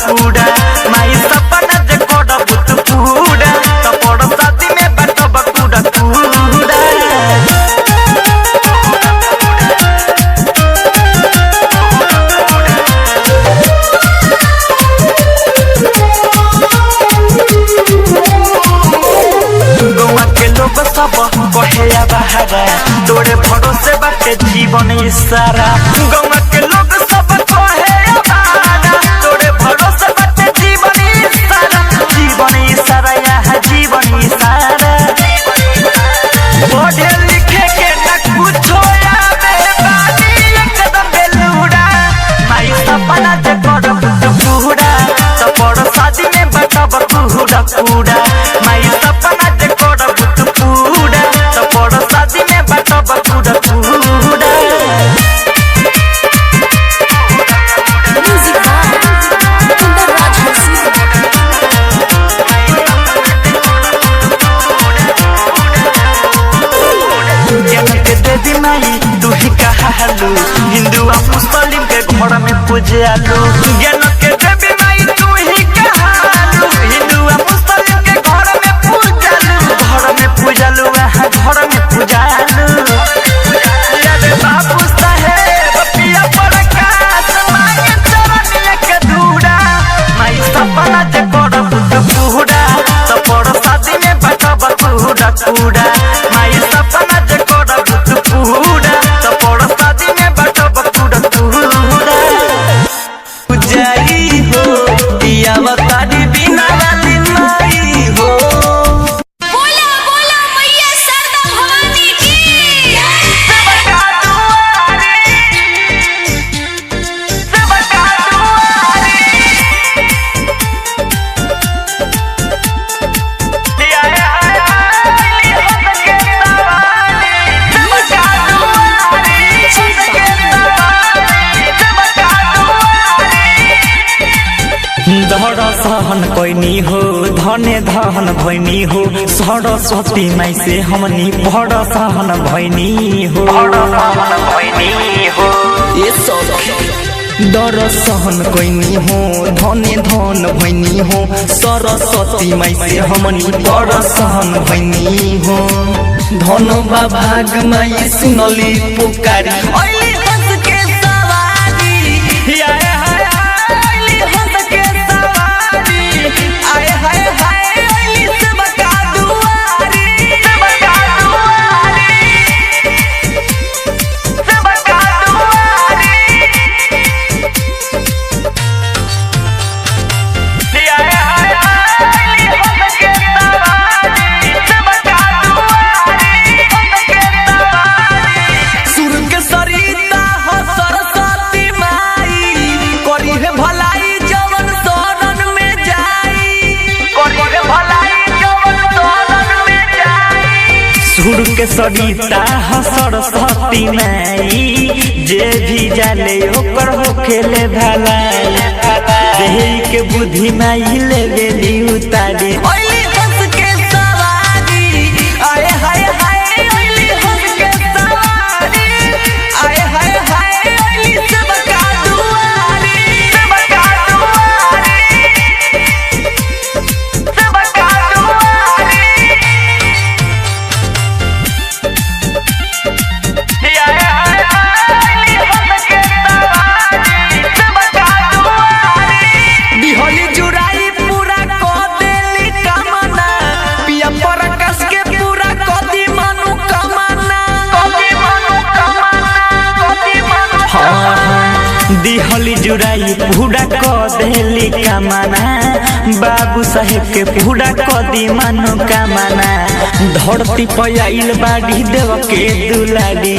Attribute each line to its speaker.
Speaker 1: पूरा माई सपना जे करब तू पूरा तो बड़ शादी में बाटब पूरा पूरा गौवा के लोग सब कहे बहारा तोरे भरोसे बाटे जीवन सारा गौवा के लोग सब कहे बहारा तोरे भरोसे बाटे जीवन सारा यहाँ जीवन सारा पढ़े लिखे के न कुछो आवे बानी एकदम बेलूरा माई सपना जे करब तू पूरा तो बड़ शादी में बाटब पूरा पूरा माई सपना जे करब तू पूरा तो बड़ शादी में बाटब पूरा पूरा देवी माई तू ही कहालू हिंदू आ मुस्लिम के घर में पूजालू ज्ञान के देवी माई तू ही कहालू हिंदू आ मुस्लिम के घर में पूजालू घर में पूजालू अरे बाबू साहेब पिया प्रकाश मांगे चरनिया के धूड़ा माई सपना जे करब तू पूरा तो बड़ शादी में बाटब पूरा पूरा माई सपना जे करब तू पूरा तो बड़ शादी में बाटब पूरा पूरा जाई हो दिया बतारी बिना वाली माई हो
Speaker 2: बोला बोला मैया सरदा भवानी की
Speaker 1: सबका दुआरे दिया सहन कोइनी हो धने धन भैनी हो सरस्वती माई से हमनी बड़ सहन भैनी हो ये डर सहन कोइनी हो धने धन भैनी हो सरस्वती माई से हमनी बड़ सहन भैनी हो धनो भाग माई सुनली पुकारी सुर के सरिता सरस्वती माई जे भी जाले ओकर होखेले भलाई देही के बुद्धि माई ले गेली उतारे दिहली जुराई पूरा क देली कामना बाबू साहेब के पूरा क दी मानो कामना धरती पर आइल बाड़ी देव के दुलारी।